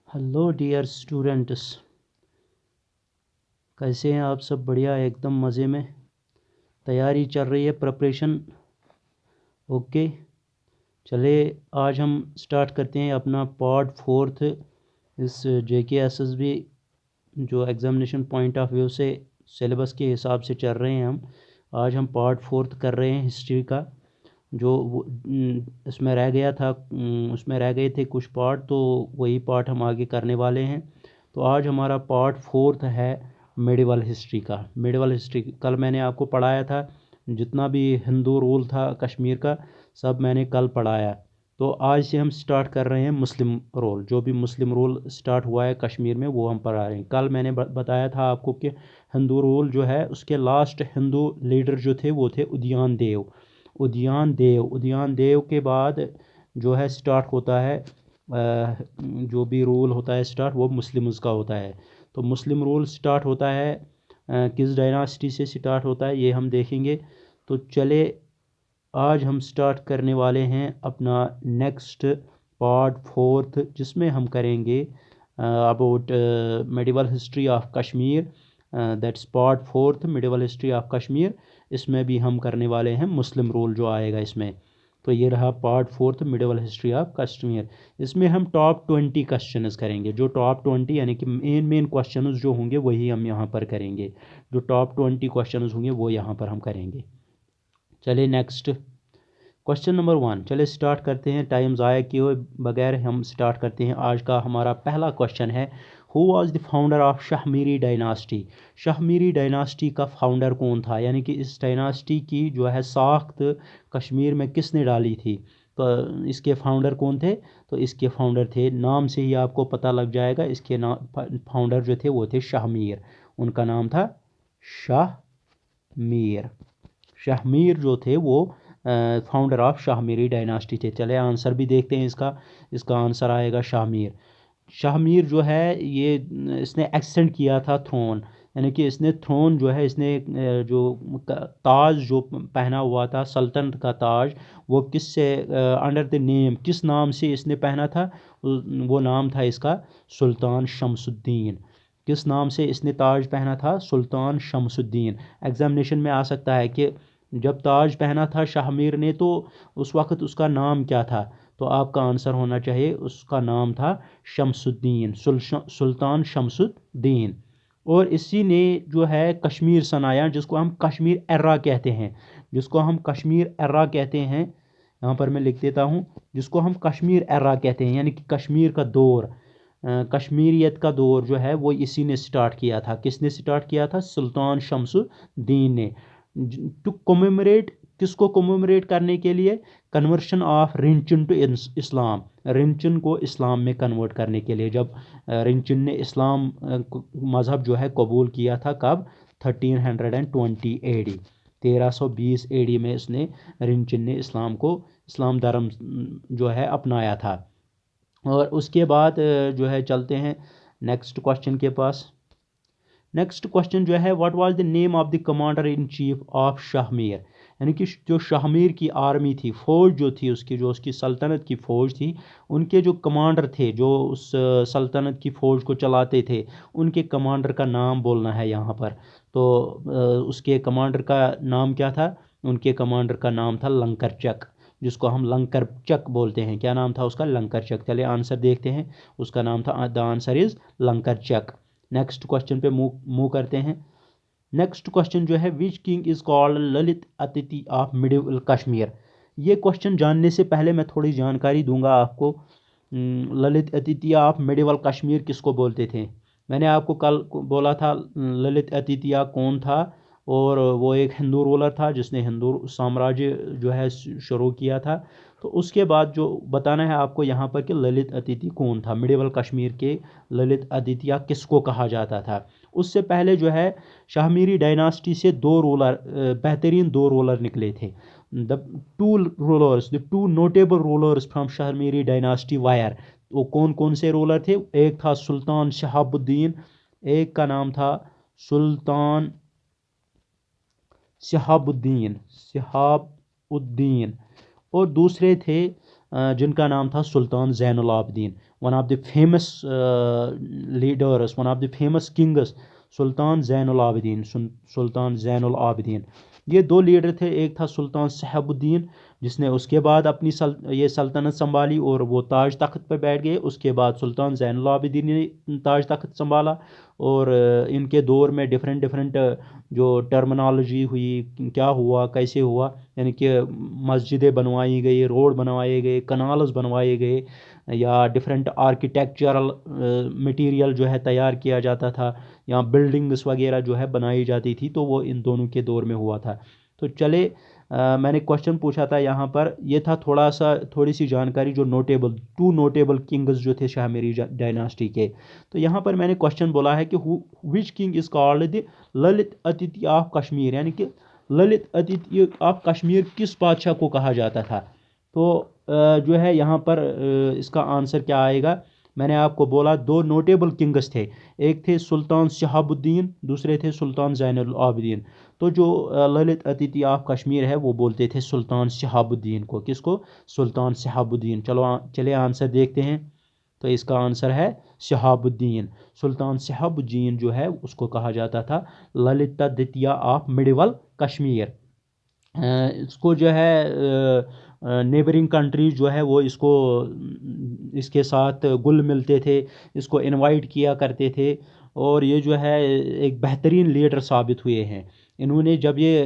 Hello dear students, कैसे हैं आप सब? बढ़िया, एकदम मज़े में। तैयारी चल रही है, प्रिपरेशन। ओके, चले आज हम स्टार्ट करते हैं अपना पार्ट 4 इस JKSSB जो एग्ज़ामिनेशन पॉइंट ऑफ व्यू से सिलेबस के हिसाब से चल रहे हैं। आज हम पार्ट 4 कर रहे हैं हिस्ट्री का। जो इसमें रह गया था, उसमें रह गए थे कुछ पार्ट, तो वही पार्ट हम आगे करने वाले हैं। तो आज हमारा पार्ट 4 है मेडिवल हिस्ट्री का। मेडिवल हिस्ट्री कल मैंने आपको पढ़ाया था, जितना भी हिंदू रूल था कश्मीर का सब मैंने कल पढ़ाया। तो आज से हम स्टार्ट कर रहे हैं मुस्लिम रूल। जो भी मुस्लिम रूल स्टार्ट हुआ है कश्मीर में वो हम पढ़ा रहे हैं। कल मैंने बताया था आपको कि हिंदू रूल जो है उसके लास्ट हिंदू लीडर जो थे वो थे उदयन देव। उदयन देव के बाद जो है स्टार्ट होता है जो भी रूल होता है स्टार्ट, वो मुस्लिम्स का होता है। तो मुस्लिम रूल स्टार्ट होता है किस डायनासिटी से स्टार्ट होता है ये हम देखेंगे। तो चले आज हम स्टार्ट करने वाले हैं अपना नेक्स्ट पार्ट 4 जिसमें हम करेंगे about medieval history of Kashmir. That's part 4 medieval history of Kashmir. इसमें भी हम करने वाले हैं मुस्लिम रूल जो आएगा इसमें। तो ये रहा part 4 medieval history of Kashmir. इसमें हम टॉप 20 क्वेश्चंस करेंगे। जो टॉप 20 यानी कि मेन क्वेश्चंस जो होंगे वही हम यहाँ पर करेंगे। जो टॉप 20 क्वेश्चंस होंगे वो यहाँ पर हम करेंगे। चलिए नेक्स्ट क्वेश्चन नंबर 1। चलिए स्टार्ट करते हैं, टाइम ज़ाया किए बगैर हम स्टार्ट करते हैं। आज का हमारा पहला क्वेश्चन है, who was the founder of Shahmiri dynasty. Shahmiri dynasty का फाउंडर कौन था, यानी कि इस डायनास्टी की जो है साख्त कश्मीर में किसने डाली थी। तो इसके फाउंडर कौन थे? तो इसके फाउंडर थे, नाम से ही आपको पता लग जाएगा, इसके नाम फाउंडर जो थे वो थे शाहमीर। उनका नाम था शाहमीर। शाहमीर जो थे वो फाउंडर ऑफ शाहमीरी डायनास्टी थे। चले आंसर भी देखते हैं इसका। इसका आंसर आएगा शाहमीर। शाहमीर जो है ये इसने एक्सटेंड किया था थ्रोन, यानी कि इसने थ्रोन जो है इसने जो ताज जो पहना हुआ था सल्तनत का ताज, वो किससे अंडर द नेम, किस नाम से इसने पहना था? वो नाम था इसका सुल्तान शमसुद्दीन। किस नाम से इसने ताज पहना था? सुल्तान शमसुद्दीन। एग्जामिनेशन में आ सकता है कि जब ताज पहना था शाहमीर ने तो उस वक्त उसका नाम क्या था? तो आपका आंसर होना चाहिए, उसका नाम था शमसुद्दीन, सुल्तान शमसुद्दीन। और इसी ने जो है कश्मीर सनाया, जिसको हम कश्मीर एरा कहते हैं, जिसको हम कश्मीर एरा कहते हैं। यहाँ पर मैं लिख देता हूँ, जिसको हम कश्मीर एरा कहते हैं, यानी कि कश्मीर का दौर, कश्मीरियत का दौर जो है वो इसी ने स्टार्ट किया था। किसने स्टार्ट किया था? सुल्तान शमसुद्दीन ने। टू कोमेमोरेट, किसको कोमेमोरेट करने के लिए? Conversion of Rinchen to Islam, Rinchen को इस्लाम में कन्वर्ट करने के लिए। जब रिंचन ने इस्लाम मज़हब जो है कबूल किया था, कब? 1320 AD, 1320 AD में इसने रिंचन ने इस्लाम को, इस्लाम धर्म जो है अपनाया था। और उसके बाद जो है चलते हैं नेक्स्ट क्वेश्चन के पास। नेक्स्ट क्वेश्चन जो है, what was the name of the commander in chief of Shahmir. यानी कि जो शाहमीर की आर्मी थी, फौज जो थी उसकी, जो उसकी सल्तनत की फौज थी, उनके जो कमांडर थे, जो उस सल्तनत की फौज को चलाते थे, उनके कमांडर का नाम बोलना है यहाँ पर। तो उसके कमांडर का नाम क्या था? उनके कमांडर का नाम था लंकर चक, जिसको हम लंकर चक बोलते हैं। क्या नाम था उसका? लंकर चक। चलिए आंसर देखते हैं, उसका नाम था, the answer is Lankar Chak. Next question पे मूव करते हैं। नेक्स्ट क्वेश्चन जो है, which king is called Lalitaditya of medieval Kashmir. ये क्वेश्चन जानने से पहले मैं थोड़ी जानकारी दूंगा आपको। ललित अतिथि ऑफ मिडिवल कश्मीर किसको बोलते थे? मैंने आपको कल बोला था ललित अतिथिया कौन था, और वो एक हिंदू रूलर था जिसने हिंदू साम्राज्य जो है शुरू किया था। तो उसके बाद जो बताना है आपको यहाँ पर कि ललित अतिथि कौन था, मिडिवल कश्मीर के ललित अतिथिया किसको कहा जाता था। उससे पहले जो है शाहमीरी डायनास्टी से दो रूलर, बेहतरीन दो रूलर निकले थे। The the two notable rulers from Shahmiri dynasty wire. वो कौन कौन से रूलर थे? एक था सुल्तान शहाबुद्दीन, एक का नाम था सुल्तान शहाबुद्दीन, और दूसरे थे जिनका नाम था सुल्तान Zainul Abedin. one of the famous leaders, one of the famous kings, सुल्तान ज़ैनुल आबिदीन, सुल्तान ज़ैनुल आबिदीन। ये दो लीडर थे, एक था सुल्तान सहाबुद्दीन जिसने उसके बाद अपनी ये सल्तनत संभाली और वो ताज तख्त पर बैठ गए। उसके बाद सुल्तान ज़ैनुल आबिदीन ने ताज तख्त संभाला और इनके दौर में डिफरेंट डिफरेंट जो टर्मिनोलॉजी हुई, क्या हुआ कैसे हुआ, यानी कि मस्जिदें बनवाई गई, रोड बनवाए गए, कनाल्स बनवाए गए, या डिफरेंट आर्किटेक्चरल मटेरियल जो है तैयार किया जाता था, या बिल्डिंग्स वगैरह जो है बनाई जाती थी, तो वो इन दोनों के दौर में हुआ था। तो चले मैंने क्वेश्चन पूछा था यहाँ पर, ये था थोड़ी सी जानकारी जो टू नोटेबल किंग्स जो थे शाहमीरी डायनास्टी के। तो यहाँ पर मैंने क्वेश्चन बोला है कि which king is called the Lalit Aditya of Kashmir, यानी कि ललित आदित्य ऑफ कश्मीर किस बादशाह को कहा जाता था। तो जो है यहाँ पर इसका आंसर क्या आएगा। मैंने आपको बोला दो नोटेबल किंग्स थे, एक थे सुल्तान शहाबुद्दीन, दूसरे थे सुल्तान ज़ैनुल आबिदीन। तो जो ललित आदित्य ऑफ कश्मीर है वो बोलते थे सुल्तान शहाबुद्दीन को। किसको? सुल्तान शहाबुद्दीन। चले आंसर देखते हैं। तो इसका आंसर है शहाबुद्दीन। सुल्तान शहाबुद्दीन जो है उसको कहा जाता था ललित आदित्य ऑफ मिडिवल कश्मीर। इसको जो है नेबरिंग कंट्रीज जो है वो इसके साथ गुल मिलते थे, इसको इनवाइट किया करते थे, और ये जो है एक बेहतरीन लीडर साबित हुए हैं। इन्होंने जब ये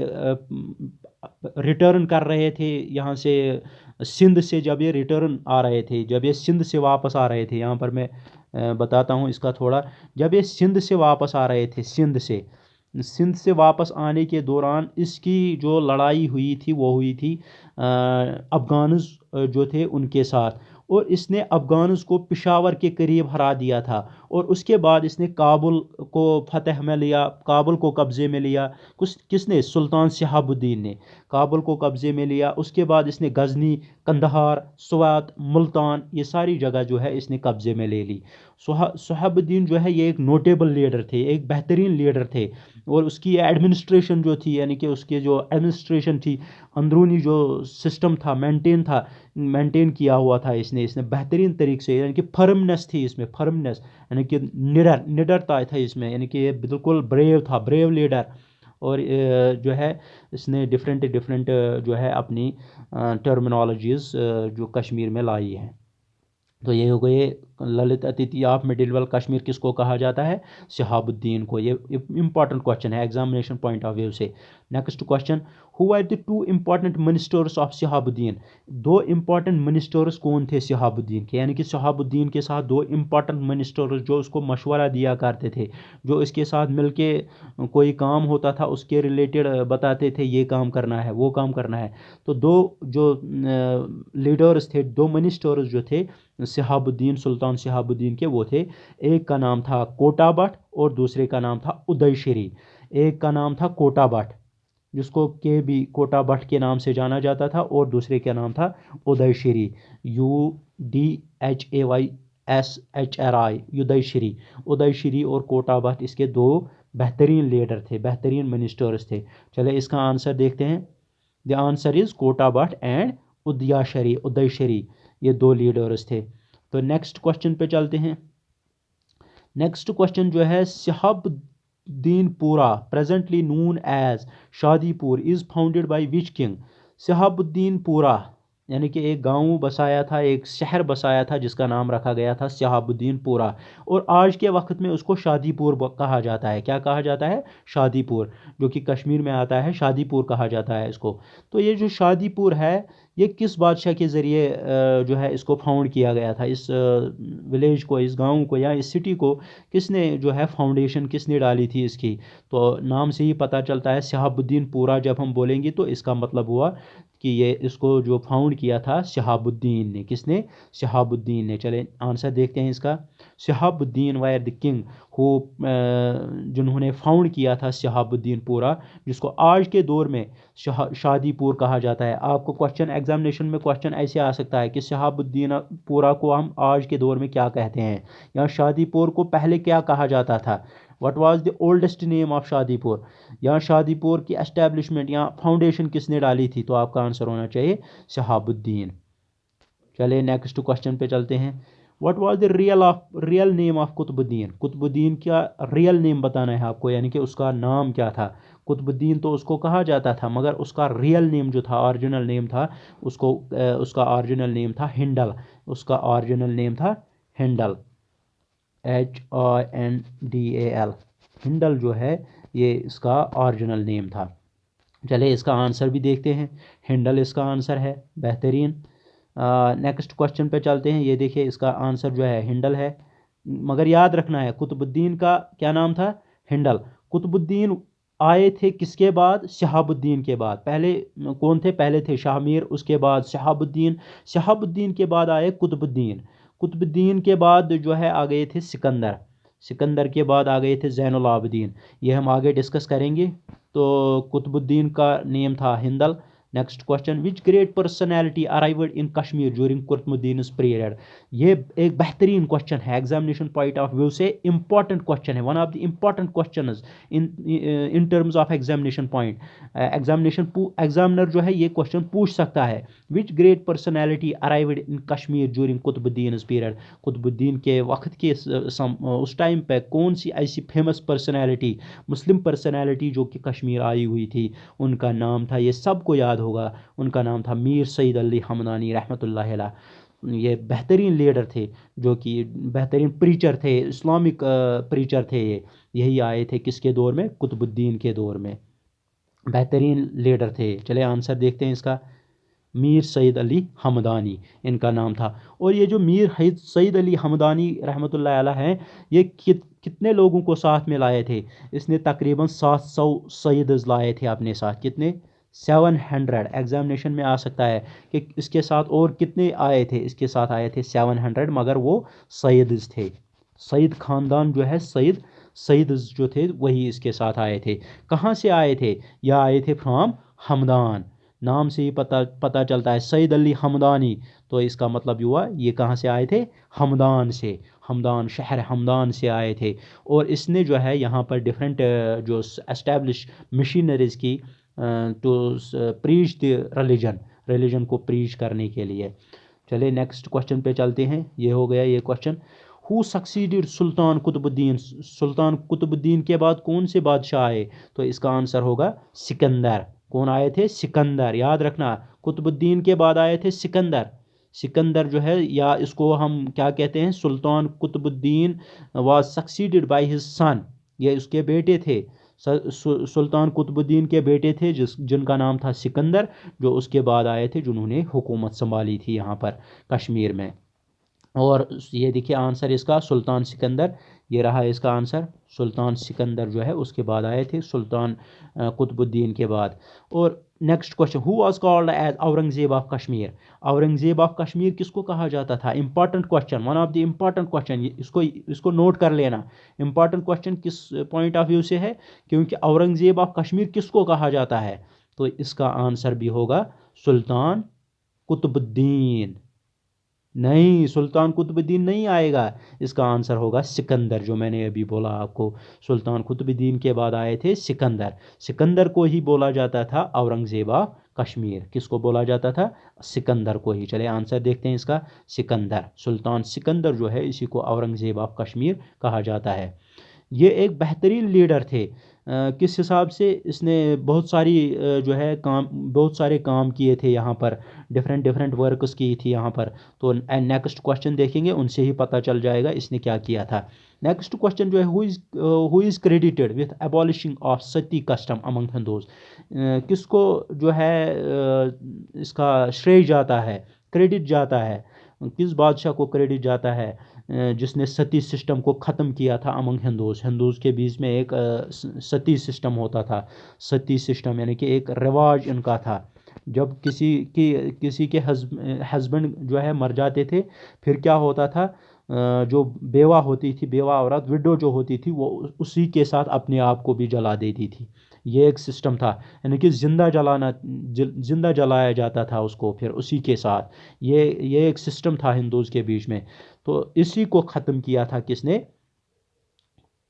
रिटर्न कर रहे थे यहाँ से सिंध से, जब ये रिटर्न आ रहे थे, जब ये सिंध से वापस आ रहे थे, यहाँ पर मैं बताता हूँ इसका थोड़ा। जब ये सिंध से वापस आ रहे थे, सिंध से वापस आने के दौरान इसकी जो लड़ाई हुई थी वो हुई थी अफ़गान्स जो थे उनके साथ, और इसने अफ़गान्स को पेशावर के करीब हरा दिया था। और उसके बाद इसने काबुल को फतह में लिया, काबुल को कब्ज़े में लिया। किसने? सुल्तान शहाबुद्दीन ने काबुल को कब्ज़े में लिया। उसके बाद इसने गजनी, कंदहार, स्वात, मुल्तान, ये सारी जगह जो है इसने कब्ज़े में ले ली। शहाबुद्दीन जो है ये एक नोटेबल लीडर थे, एक बेहतरीन लीडर थे, और उसकी एडमिनिस्ट्रेशन जो थी, यानी कि उसके जो एडमिनिस्ट्रेशन थी, अंदरूनी जो सिस्टम था मेंटेन किया हुआ था इसने बेहतरीन तरीके से, यानी कि फर्मनेस थी इसमें, फर्मनेस यानी कि निडरता था इसमें, यानी कि ये बिल्कुल ब्रेव लीडर। और जो है इसने डिफरेंट जो है अपनी टर्मिनोलॉजीज़ जो कश्मीर में लाई हैं। तो ये हो गए Lalitaditya of middle Kashmir किसको कहा जाता है? शहाबुद्दीन को। ये इंपॉर्टेंट क्वेश्चन है एग्जामिनेशन पॉइंट ऑफ व्यू से। Next question, who are the two important ministers of Shahabuddin. दो इंपॉर्टेंट मिनिस्टर्स कौन थे शहाबुद्दीन के, यानी कि शहाबुद्दीन के साथ दो इंपॉर्टेंट मिनिस्टर्स जो उसको मशवरा दिया करते थे, जो इसके साथ मिलके कोई काम होता था उसके रिलेटेड बताते थे, ये काम करना है, वो काम करना है। तो दो जो लीडर्स थे, दो मिनिस्टर्स जो थे शहाबुद्दीन, सुल्तान शहाबुद्दीन के, वो थे, एक का नाम था कोटा भट्ट और दूसरे का नाम था उदयशिरी। एक का नाम था कोटा भट्ट, जिसको के बी कोटा भट्ट के नाम से जाना जाता था, और दूसरे का नाम था उदयशिरी, UDHAYSHRI, उदयशिरी और कोटा भट्ट इसके दो बेहतरीन लीडर थे, बेहतरीन मिनिस्टर्स थे। चले इसका आंसर देखते हैं। The answer is Kota Bhatt and Udayashri, ये दो लीडर्स थे। तो नेक्स्ट क्वेश्चन पे चलते हैं। नेक्स्ट क्वेश्चन जो है, Shahabuddinpura presently known as Shadipur is founded by which king. Shahabuddinpura यानी कि एक गांव बसाया था, एक शहर बसाया था जिसका नाम रखा गया था शहाबुद्दीनपुरा, और आज के वक्त में उसको शादीपुर कहा जाता है। क्या कहा जाता है? शादीपुर, जो कि कश्मीर में आता है, शादीपुर कहा जाता है इसको। तो ये जो शादीपुर है ये किस बादशाह के ज़रिए जो है इसको फाउंड किया गया था, इस विलेज को, इस गांव को, या इस सिटी को किसने जो है फाउंडेशन किसने डाली थी इसकी। तो नाम से ही पता चलता है शहाबुद्दीनपुरा जब हम बोलेंगे तो इसका मतलब हुआ कि ये इसको जो फाउंड किया था शहाबुद्दीन ने। किसने? शहाबुद्दीन ने। चले आंसर देखते हैं इसका। शहाबुद्दीन वायर द किंग हो, जिन्होंने फाउंड किया था शहाबुद्दीनपुरा, जिसको आज के दौर में शादीपुर कहा जाता है। आपको क्वेश्चन एग्जामिनेशन में क्वेश्चन ऐसे आ सकता है कि शहाबुद्दीनपुरा को हम आज के दौर में क्या कहते हैं, या शादीपुर को पहले क्या कहा जाता था, what was the oldest name of Shadipur, या शादीपुर की एस्टैब्लिशमेंट या फाउंडेशन किसने डाली थी। तो आपका आंसर होना चाहिए शहाबुद्दीन। चले नेक्स्ट क्वेश्चन पे चलते हैं। What was the real name of Qutbuddin? Qutbuddin का रियल नेम बताना है आपको, यानी कि उसका नाम क्या था। कुतुबुद्दीन तो उसको कहा जाता था, मगर उसका रियल नेम जो था, ओरिजिनल नेम था, उसका ओरिजिनल नेम था हिंडल। उसका ओरिजिनल नेम था हिंडल, HINDAL। हिंडल जो है ये इसका ओरिजिनल नेम था। चले इसका आंसर भी देखते हैं। हिंडल इसका आंसर है, बेहतरीन। नेक्स्ट क्वेश्चन पे चलते हैं। ये देखिए इसका आंसर जो है हिंडल है, मगर याद रखना है कुतुबुद्दीन का क्या नाम था, हिंडल। कुतुबुद्दीन आए थे किसके बाद, शहाबुद्दीन के बाद। पहले कौन थे, पहले थे शाहमीर, उसके बाद शहाबुद्दीन, शहाबुद्दीन के बाद आए कुतुबुद्दीन, कुतुबुद्दीन के बाद जो है आ गए थे सिकंदर, सिकंदर के बाद आ गए थे ज़ैनुल आबिदीन। ये हम आगे डिस्कस करेंगे। तो कुतुबुद्दीन का नेम था Hindal. Next question, which great personality arrived in Kashmir during Qutbuddin period? ये एक बेहतरीन क्वेश्चन है, एग्जामिनेशन पॉइंट ऑफ व्यू से इंपॉर्टेंट क्वेश्चन है, one of the important question in terms of examination point. Examiner जो है ये क्वेश्चन पूछ सकता है, which great personality arrived in Kashmir during Qutbuddin period? Qutbuddin के वक्त के उस टाइम पे कौन सी ऐसी फेमस पर्सनैलिटी, मुस्लिम पर्सनैलिटी जो कि कश्मीर आई हुई थी, उनका नाम था, ये सबको याद होगा, उनका नाम था मीर सईद अली हमदानी रहमतुल्लाह अलैह। ये बेहतरीन लीडर थे, जो कि बेहतरीन प्रीचर थे, इस्लामिक प्रीचर थे। ये यही आए थे किसके दौर में, कुतुबुद्दीन के दौर में, बेहतरीन लीडर थे। चले आंसर देखते हैं इसका, मीर सईद अली हमदानी इनका नाम था। और ये जो सईद अली हमदानी रहमतुल्लाह अलैह हैं, ये कितने लोगों को साथ में लाए थे? इसने तकरीबन 700 सईद लाए थे अपने साथ। कितने? 700। एग्जामिनेशन में आ सकता है कि इसके साथ और कितने आए थे, इसके साथ आए थे 700, मगर वो सईद थे। सईद ख़ानदान जो है, सईद जो थे वही इसके साथ आए थे। कहाँ से आए थे? या आए थे फ्रॉम हमदान। नाम से ही पता चलता है सईद अली हमदानी, तो इसका मतलब हुआ ये कहाँ से आए थे, हमदान से, हमदान शहर हमदान से आए थे। और इसने जो है यहाँ पर डिफरेंट जो एस्टैब्लिश मशीनरीज की टू प्रीच द रिलीजन को प्रीच करने के लिए। चलिए नेक्स्ट क्वेश्चन पे चलते हैं। ये हो गया ये क्वेश्चन। हु सक्सीडेड सुल्तान कुतुबुद्दीन? सुल्तान कुतुबुद्दीन के बाद कौन से बादशाह आए? तो इसका आंसर होगा सिकंदर। कौन आए थे? सिकंदर। याद रखना, कुतुबुद्दीन के बाद आए थे सिकंदर। सिकंदर जो है, या इसको हम क्या कहते हैं, Sultan Qutbuddin was succeeded by his son, ये उसके बेटे थे। सुल्तान कुतुबुद्दीन के बेटे थे जिनका नाम था सिकंदर, जो उसके बाद आए थे, जिन्होंने हुकूमत संभाली थी यहाँ पर कश्मीर में। और ये देखिए आंसर इसका सुल्तान सिकंदर, ये रहा इसका आंसर। सुल्तान सिकंदर जो है उसके बाद आए थे, सुल्तान कुतुबुद्दीन के बाद। और next question, who was called as Aurangzeb of Kashmir? Aurangzeb of Kashmir किसको कहा जाता था? Important question, one of the important question, इसको नोट कर लेना। इंपॉर्टेंट क्वेश्चन किस पॉइंट ऑफ व्यू से है? क्योंकि औरंगजेब ऑफ कश्मीर किसको कहा जाता है? तो इसका आंसर भी होगा सुल्तान कुतुबुद्दीन। नहीं, सुल्तान कुतुबुद्दीन नहीं आएगा, इसका आंसर होगा सिकंदर, जो मैंने अभी बोला आपको। सुल्तान कुतुबुद्दीन के बाद आए थे सिकंदर। सिकंदर को ही बोला जाता था औरंगजेब ऑफ कश्मीर। किसको बोला जाता था? सिकंदर को ही। चले आंसर देखते हैं इसका, सिकंदर। सुल्तान सिकंदर जो है, इसी को औरंगजेब ऑफ कश्मीर कहा जाता है। ये एक बेहतरीन लीडर थे। किस हिसाब से? इसने बहुत सारी जो है बहुत सारे काम किए थे यहाँ पर, डिफरेंट डिफरेंट वर्क्स की थी यहाँ पर। तो नेक्स्ट क्वेश्चन देखेंगे, उनसे ही पता चल जाएगा इसने क्या किया था। नेक्स्ट क्वेश्चन जो है, who is credited with abolishing of Sati custom among Hindus? किसको जो है इसका श्रेय जाता है, क्रेडिट जाता है, किस बादशाह को क्रेडिट जाता है जिसने सती सिस्टम को ख़त्म किया था अमंग हिंदूज़ के बीच में एक सती सिस्टम होता था। सती सिस्टम यानी कि एक रिवाज इनका था। जब किसी के हस्बैंड जो है मर जाते थे, फिर क्या होता था, जो बेवा होती थी, बेवा औरत, विडो जो होती थी, वो उसी के साथ अपने आप को भी जला देती थी। ये एक सिस्टम था, यानी कि जिंदा जलाया जाता था उसको, फिर उसी के साथ। ये एक सिस्टम था हिंदूज़ के बीच में। तो इसी को ख़त्म किया था किसने?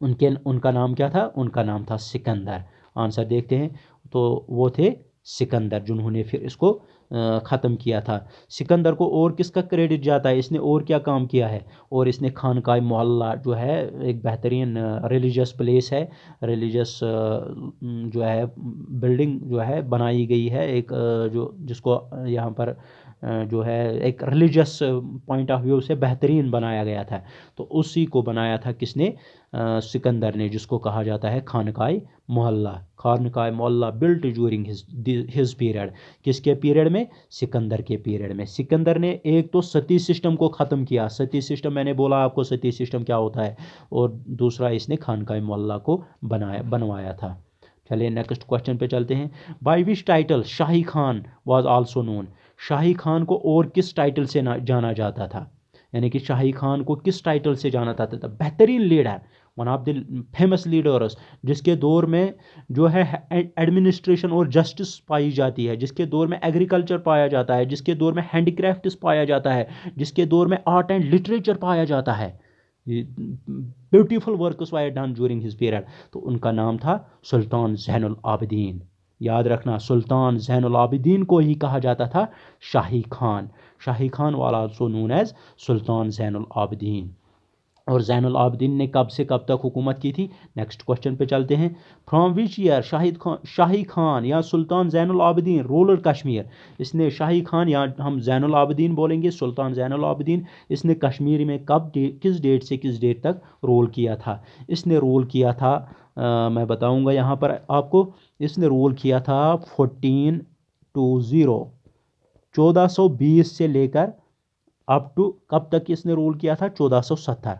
उनका नाम क्या था? उनका नाम था सिकंदर। आंसर देखते हैं, तो वो थे सिकंदर, जिन्होंने फिर इसको ख़त्म किया था। सिकंदर को और किसका क्रेडिट जाता है, इसने और क्या काम किया है, और इसने खानकाह मोहल्ला जो है एक बेहतरीन रिलीजियस प्लेस है, रिलीजियस जो है बिल्डिंग जो है बनाई गई है, एक जो जिसको यहाँ पर जो है एक रिलीजियस पॉइंट ऑफ व्यू से बेहतरीन बनाया गया था। तो उसी को बनाया था किसने, सिकंदर ने, जिसको कहा जाता है खानकाह मोहल्ला। खानकाह मोहल्ला बिल्ट ड्यूरिंग हिज पीरियड, किसके पीरियड में, सिकंदर के पीरियड में। सिकंदर ने एक तो सती सिस्टम को ख़त्म किया, सती सिस्टम मैंने बोला आपको सती सिस्टम क्या होता है, और दूसरा इसने खानकाह मोहल्ला को बनवाया था। चलिए नेक्स्ट क्वेश्चन पे चलते हैं। By which title Shahi Khan was also known, Shahi Khan को और किस टाइटल से जाना जाता था, यानी कि शाही खान को किस टाइटल से जाना जाता था, बेहतरीन leader, one of the famous leaders, जिसके दौर में जो है एडमिनिस्ट्रेशन और जस्टिस पाई जाती है, जिसके दौर में एग्रीकल्चर पाया जाता है, जिसके दौर में हैंडीक्राफ्ट्स पाया जाता है, जिसके दौर में आर्ट एंड लिटरेचर पाया जाता है, beautiful works wire done during his period. तो उनका नाम था सुल्तान ज़ैनुल आबिदीन। याद रखना, सुल्तान ज़ैनुल आबिदीन को ही कहा जाता था शाही खान। शाही खान वाला आल्सो नोन एज सुल्तान ज़ैनुल आबिदीन। और ज़ैनुल आबिदीन ने कब से कब तक हुकूमत की थी, नेक्स्ट क्वेश्चन पे चलते हैं। फ्रॉम विच ईयर शाही खान या सुल्तान ज़ैनुल आबिदीन रूलर कश्मीर, इसने शाही खान या हम ज़ैनुल आबिदीन बोलेंगे, सुल्तान ज़ैनुल आबिदीन, इसने कश्मीर में कब किस डेट से किस डेट तक रूल किया था। इसने रूल किया था मैं बताऊंगा यहाँ पर आपको, इसने रूल किया था 1420 से लेकर अप टू कब तक इसने रूल किया था, 1470।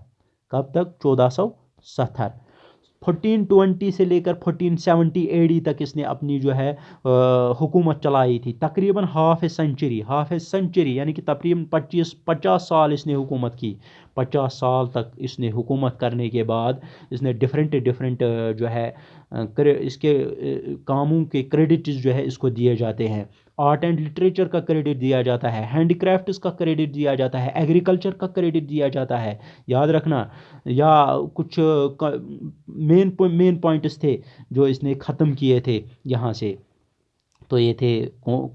कब तक, 1470। 1420 से लेकर 1470 एडी तक इसने अपनी जो है हुकूमत चलाई थी, तकरीबन हाफ ए सेंचुरी यानी कि तकरीबन 50 साल इसने हुकूमत की। 50 साल तक इसने हुकूमत करने के बाद इसने डिफरेंट जो है इसके कामों के क्रेडिट जो है इसको दिए जाते हैं। आर्ट एंड लिटरेचर का क्रेडिट दिया जाता है, हैंडीक्राफ्ट्स का क्रेडिट दिया जाता है, एग्रीकल्चर का क्रेडिट दिया जाता है। याद रखना, या कुछ मेन पॉइंट्स थे जो इसने ख़त्म किए थे यहाँ से। तो ये थे,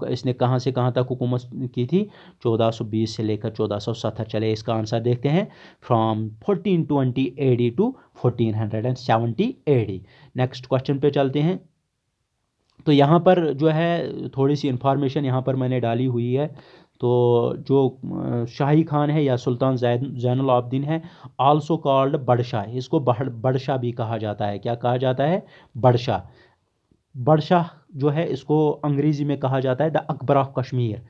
इसने कहाँ से कहाँ तक हुकूमत की थी, 1420 से लेकर 1470। चले इसका आंसर देखते हैं, from 1420 AD to 1470 AD। Next question पे चलते हैं। तो यहाँ पर जो है थोड़ी सी इन्फॉर्मेशन यहाँ पर मैंने डाली हुई है। तो जो शाही खान है या सुल्तान ज़ैनुल आबिदीन है, आल्सो कॉल्ड बड़शाह, इसको बड़शाह भी कहा जाता है। क्या कहा जाता है, बड़शाह। बड़शाह जो है इसको अंग्रेज़ी में कहा जाता है the Akbar of Kashmir,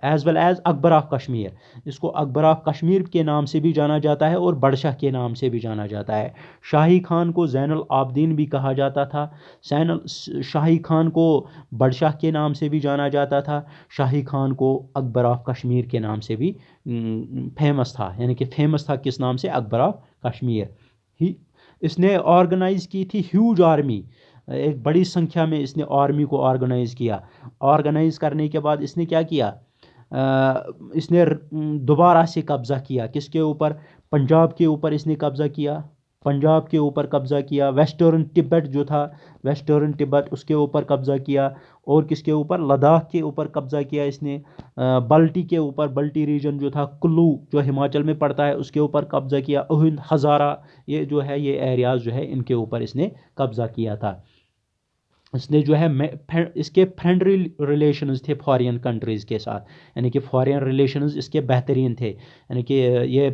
as well as Akbar of Kashmir. इसको अकबर ऑफ कश्मीर के नाम से भी जाना जाता है और बड़शाह के नाम से भी जाना जाता है। शाही खान को ज़ैनुल आबिदीन भी कहा जाता था, शाही खान को बड़शाह के नाम से भी जाना जाता था, शाही खान को अकबर ऑफ कश्मीर के नाम से भी फेमस था, यानी कि फेमस था किस नाम से, अकबर ऑफ कश्मीर ही। इसने ऑर्गेनाइज की थी ह्यूज आर्मी, एक बड़ी संख्या में इसने आर्मी को ऑर्गेनाइज किया। ऑर्गेनाइज करने के बाद इसने क्या किया, इसने दोबारा से कब्ज़ा किया किसके ऊपर, पंजाब के ऊपर इसने कब्ज़ा किया, पंजाब के ऊपर कब्ज़ा किया। वेस्टर्न तिब्बत जो था, वेस्टर्न तिब्बत उसके ऊपर कब्ज़ा किया। और किसके ऊपर, लद्दाख के ऊपर कब्ज़ा किया इसने। बल्टी के ऊपर, बल्टी रीजन जो था, कुल्लू जो हिमाचल में पड़ता है उसके ऊपर कब्ज़ा किया। उहिंद, हज़ारा, ये जो है ये एरियाज़ जो है इनके ऊपर इसने कब्ज़ा किया था। इसने जो है इसके फ्रेंडली रिलेशंस थे फॉरेन कंट्रीज़ के साथ, यानी कि फॉरेन रिलेशंस इसके बेहतरीन थे, यानी कि ये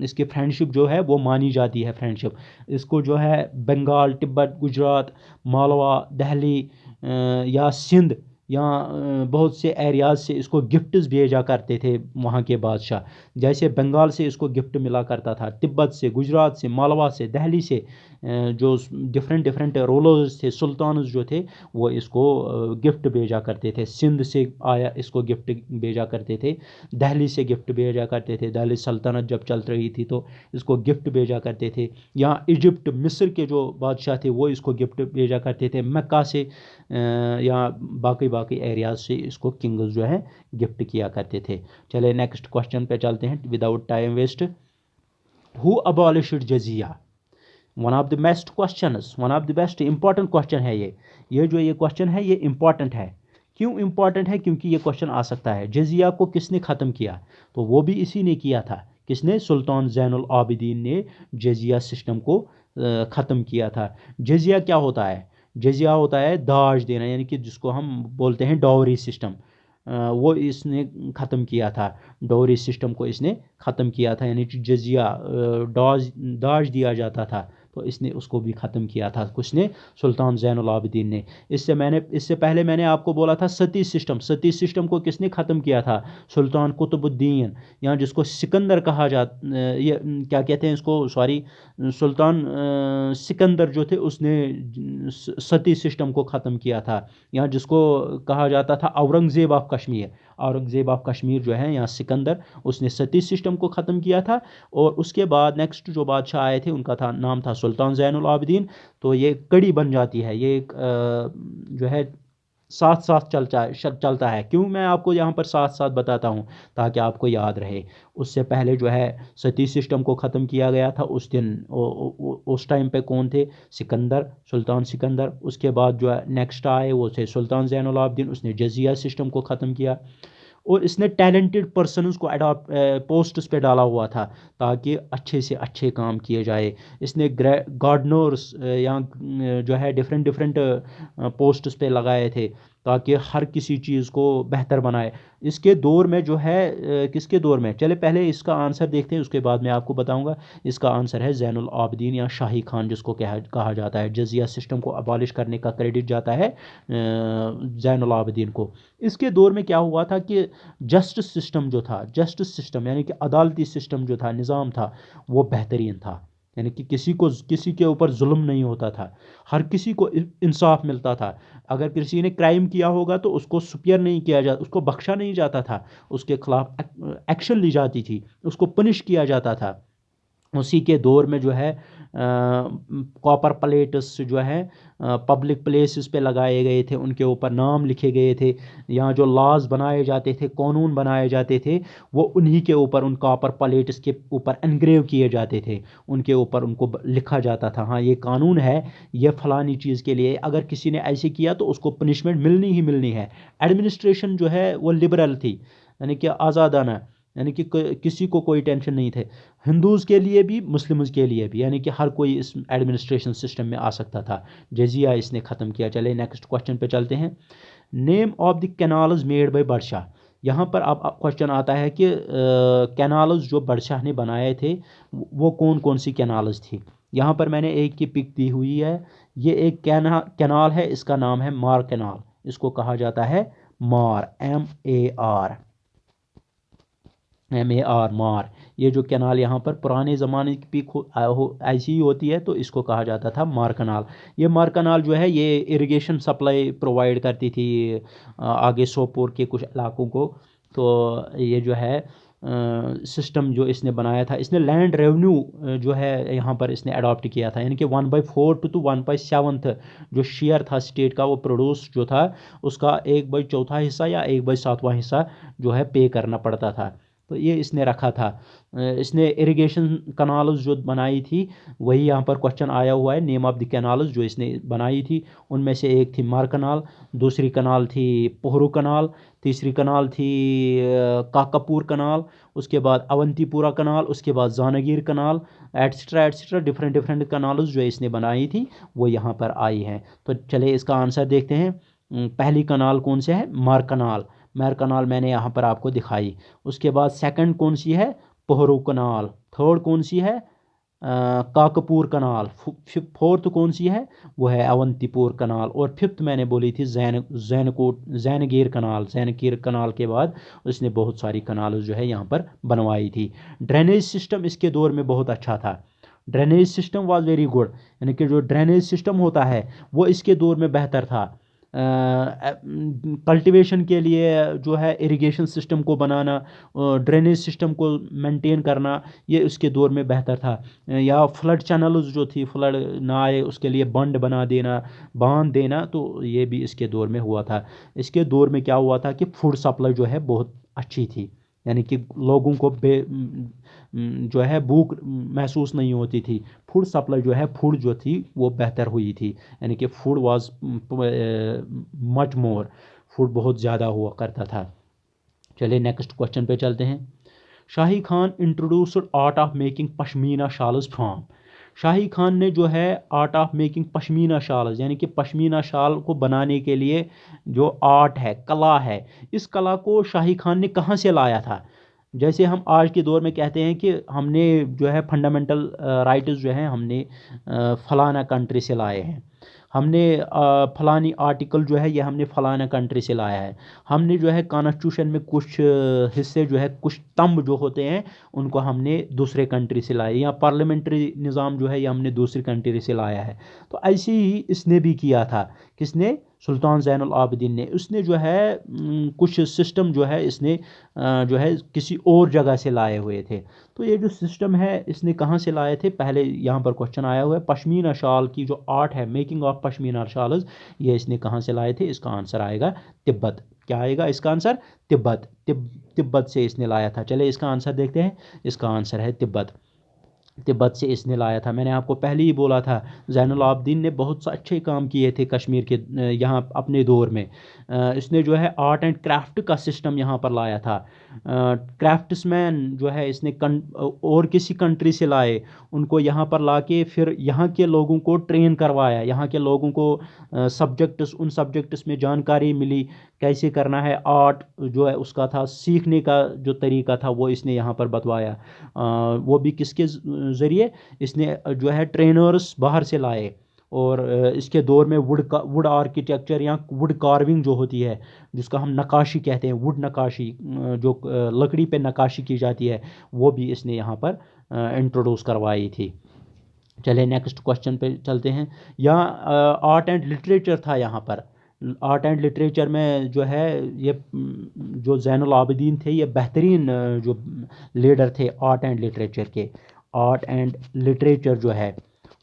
इसकी फ्रेंडशिप जो है वो मानी जाती है फ्रेंडशिप। इसको जो है बंगाल, तिब्बत, गुजरात, मालवा, दिल्ली या सिंध या बहुत से एरियाज़ से इसको गिफ्ट्स भेजा करते थे वहाँ के बादशाह। जैसे बंगाल से इसको गिफ्ट मिला करता था, तिब्बत से, गुजरात से, मालवा से, दिल्ली से जो डिफरेंट रूलर्स थे, सुल्तान जो थे, वो इसको गिफ्ट भेजा करते थे। सिंध से आया इसको गिफ्ट भेजा करते थे, दिल्ली से गिफ्ट भेजा करते थे, दिल्ली सल्तनत जब चल रही थी तो इसको गिफ्ट भेजा करते थे। यहाँ इजिप्ट, मिस्र के जो बादशाह थे वो इसको गिफ्ट भेजा करते थे। मक्का से या बाकी एरियाज से इसको किंग्स जो है गिफ्ट किया करते थे। चले नेक्स्ट क्वेश्चन पे चलते हैं without time waste. Who abolished jizya, one of the best question, one of the best important question है ये जो ये क्वेश्चन है ये इंपॉर्टेंट है। क्यों इम्पॉर्टेंट है? क्योंकि ये क्वेश्चन आ सकता है। जजिया को किसने ख़त्म किया? तो वो भी इसी ने किया था। किसने? सुल्तान ज़ैनुल आबिदीन ने जजिया सिस्टम को ख़त्म किया था। जजिया क्या होता है? जजिया होता है दाज देना, यानी कि जिसको हम बोलते हैं डाउरी सिस्टम। वो इसने ख़त्म किया था। डाउरी सिस्टम को इसने ख़त्म किया था, यानी कि जजिया दाज दाज दिया जाता था, तो इसने उसको भी ख़त्म किया था। किसने? सुल्तान ज़ैनुल आबिदीन ने। इससे पहले मैंने आपको बोला था सती सिस्टम। सती सिस्टम को किसने ख़त्म किया था? सुल्तान कुतुबुद्दीन, या जिसको सिकंदर कहा ये क्या कहते हैं इसको, सॉरी, सुल्तान सिकंदर जो थे उसने सती सिस्टम को ख़त्म किया था, या जिसको कहा जाता था औरंगज़ेब ऑफ कश्मीर। औरंगज़ेब ऑफ कश्मीर जो है, या सिकंदर, उसने सती सिस्टम को ख़त्म किया था। और उसके बाद नेक्स्ट जो बादशाह आए थे उनका नाम था सुल्तान ज़ैनुल आबिदीन। तो ये कड़ी बन जाती है, ये एक जो है साथ साथ चलता है। क्यों मैं आपको यहाँ पर साथ साथ बताता हूँ? ताकि आपको याद रहे। उससे पहले जो है सती सिस्टम को ख़त्म किया गया था उस दिन, उस टाइम पे कौन थे? सिकंदर, सुल्तान सिकंदर। उसके बाद जो है नेक्स्ट आए वो थे सुल्तान ज़ैनुल आबिदीन, उसने जजिया सिस्टम को ख़त्म किया। और इसने टैलेंटेड पर्सनस को पोस्ट्स पे डाला हुआ था ताकि अच्छे से अच्छे काम किए जाए। इसने गार्डनर्स या जो है डिफरेंट डिफरेंट पोस्ट्स पे लगाए थे ताकि हर किसी चीज़ को बेहतर बनाए। इसके दौर में जो है किसके दौर में? चले पहले इसका आंसर देखते हैं, उसके बाद मैं आपको बताऊंगा। इसका आंसर है ज़ैनुल आबिदीन या शाही खान, जिसको कहा जाता है। जजिया सिस्टम को अबॉलिश करने का क्रेडिट जाता है ज़ैनुल आबिदीन को। इसके दौर में क्या हुआ था कि जस्टिस सिस्टम जो था, जस्टिस सिस्टम यानी कि अदालती सिस्टम जो था, निज़ाम था, वो बेहतरीन था। यानी कि किसी के ऊपर जुल्म नहीं होता था, हर किसी को इंसाफ मिलता था। अगर किसी ने क्राइम किया होगा तो उसको सुपियर नहीं किया जाता, उसको बख्शा नहीं जाता था, उसके खिलाफ एक्शन ली जाती थी, उसको पनिश किया जाता था। उसी के दौर में जो है कॉपर प्लेट्स जो है पब्लिक प्लेसेस पे लगाए गए थे, उनके ऊपर नाम लिखे गए थे। यहाँ जो लॉज बनाए जाते थे, कानून बनाए जाते थे, वो उन्हीं के ऊपर, उन कॉपर प्लेट्स के ऊपर एनग्रेव किए जाते थे। उनके ऊपर उनको लिखा जाता था, हाँ ये कानून है, ये फलानी चीज़ के लिए, अगर किसी ने ऐसे किया तो उसको पनिशमेंट मिलनी ही मिलनी है। एडमिनिस्ट्रेशन जो है वो लिबरल थी, यानी कि आज़ादाना, यानी कि किसी को कोई टेंशन नहीं थे। हिंदूज़ के लिए भी, मुस्लिम्स के लिए भी, यानी कि हर कोई इस एडमिनिस्ट्रेशन सिस्टम में आ सकता था। जजिया इसने ख़त्म किया। चले नेक्स्ट क्वेश्चन पे चलते हैं। Name of the canals made by बादशाह। यहाँ पर अब क्वेश्चन आता है कि कैनाल्स जो बादशाह ने बनाए थे वो कौन कौन सी कैनाल्स थी। यहाँ पर मैंने एक की पिक दी हुई है। ये एक कैनाल है, इसका नाम है मार कैनाल। इसको कहा जाता है मार, MAR, मार। ये जो कैनाल यहाँ पर पुराने ज़माने की पिक ऐसी ही होती है, तो इसको कहा जाता था मार कैनाल। ये मार कैनाल जो है ये इरिगेशन सप्लाई प्रोवाइड करती थी आगे सोपोर के कुछ इलाकों को। तो ये जो है सिस्टम जो इसने बनाया था, इसने लैंड रेवेन्यू जो है यहाँ पर इसने अडॉप्ट किया था, यानी कि 1/4 to 1/7 जो शेयर था स्टेट का, वो प्रोड्यूस जो था उसका 1/4 हिस्सा या 1/7 हिस्सा जो है पे करना पड़ता था। तो ये इसने रखा था। इसने इरिगेशन कनाल्स जो बनाई थी, वही यहाँ पर क्वेश्चन आया हुआ है। नेम ऑफ द कैनाल्स जो इसने बनाई थी, उनमें से एक थी मार कनाल, दूसरी कनाल थी पोहरू कनाल, तीसरी कनाल थी काकापुर कनाल, उसके बाद अवंतीपुरा कनाल, उसके बाद Jangir canal, etcetera etcetera, different different canals जो इसने बनाई थी वो यहाँ पर आई हैं। तो चले इसका आंसर देखते हैं। पहली कनाल कौन से है? मार कनाल। मार कनाल मैंने यहाँ पर आपको दिखाई। उसके बाद सेकंड कौन सी है? पोहरू कनाल। थर्ड कौन सी है? काकपुर कनाल। फोर्थ कौन सी है? वो है अवंतीपुर कनाल। और फिफ्थ मैंने बोली थी जैनगीर कनाल। जैनगीर कनाल के बाद उसने बहुत सारी कनाल जो है यहाँ पर बनवाई थी। ड्रेनेज सिस्टम इसके दौर में बहुत अच्छा था। Drainage system was very good, यानी कि जो ड्रेनेज सिस्टम होता है वो इसके दौर में बेहतर था। कल्टीवेशन के लिए जो है इरिगेशन सिस्टम को बनाना, ड्रेनेज सिस्टम को मेंटेन करना, ये उसके दौर में बेहतर था। या फ्लड चैनल्स जो थी, फ्लड ना आए उसके लिए बंड बना देना, बांध देना, तो ये भी इसके दौर में हुआ था। इसके दौर में क्या हुआ था कि फूड सप्लाई जो है बहुत अच्छी थी, यानी कि लोगों को जो है भूख महसूस नहीं होती थी। फूड सप्लाई जो है, फूड जो थी वो बेहतर हुई थी, यानी कि food was much more, food बहुत ज़्यादा हुआ करता था। चलिए नेक्स्ट क्वेश्चन पे चलते हैं। Shahi Khan introduced art of making pashmina shawls from. Shahi Khan ने जो है art of making pashmina shawls यानी कि पश्मीना शाल को बनाने के लिए जो आर्ट है, कला है, इस कला को शाही खान ने कहाँ से लाया था। जैसे हम आज के दौर में कहते हैं कि हमने जो है फंडामेंटल राइट्स जो हैं हमने फलाना कंट्री से लाए हैं, हमने फलानी आर्टिकल जो है ये हमने फलाना कंट्री से लाया है, हमने जो है कॉन्स्टिट्यूशन में कुछ हिस्से जो है कुछ स्तंभ जो होते हैं उनको हमने दूसरे कंट्री से लाए, या पार्लियामेंट्री निज़ाम जो है ये हमने दूसरी कंट्री से लाया है। तो ऐसे ही इसने भी किया था। किसने? सुल्तान ज़ैनुल आबिदीन ने। उसने जो है कुछ सिस्टम जो है इसने जो है किसी और जगह से लाए हुए थे। तो ये जो सिस्टम है इसने कहाँ से लाए थे, पहले यहाँ पर क्वेश्चन आया हुआ है। पश्मीना शाल की जो आर्ट है, मेकिंग ऑफ पश्मीना शाल्स, ये इसने कहाँ से लाए थे? इसका आंसर आएगा तिब्बत। क्या आएगा इसका आंसर? तिब्बत। तिब्बत से इसने लाया था। चले इसका आंसर देखते हैं। इसका आंसर है तिब्बत। तिब्बत से इसने लाया था। मैंने आपको पहले ही बोला था ज़ैनुल आबिदीन ने बहुत अच्छे काम किए थे कश्मीर के यहाँ अपने दौर में। इसने जो है आर्ट एंड क्राफ्ट का सिस्टम यहाँ पर लाया था। क्राफ्ट्समैन जो है इसने और किसी कंट्री से लाए, उनको यहाँ पर ला के फिर यहाँ के लोगों को ट्रेन करवाया, यहाँ के लोगों को सब्जेक्ट्स उन सब्जेक्ट्स में जानकारी मिली, कैसे करना है। आर्ट जो है उसका था, सीखने का जो तरीका था वो इसने यहाँ पर बतवाया। वो भी किसके ज़रिए? इसने जो है ट्रेनर्स बाहर से लाए। और इसके दौर में वुड आर्किटेक्चर या वुड कार्विंग जो होती है, जिसका हम नक्काशी कहते हैं, वुड नक्काशी, जो लकड़ी पे नक्काशी की जाती है, वो भी इसने यहाँ पर इंट्रोड्यूस करवाई थी। चलिए नेक्स्ट क्वेश्चन पे चलते हैं। यहाँ आर्ट एंड लिटरेचर था। यहाँ पर आर्ट एंड लिटरेचर में जो है ये जो ज़ैनुल आबिदीन थे ये बेहतरीन जो लीडर थे आर्ट एंड लिटरेचर के। आर्ट एंड लिटरेचर जो है,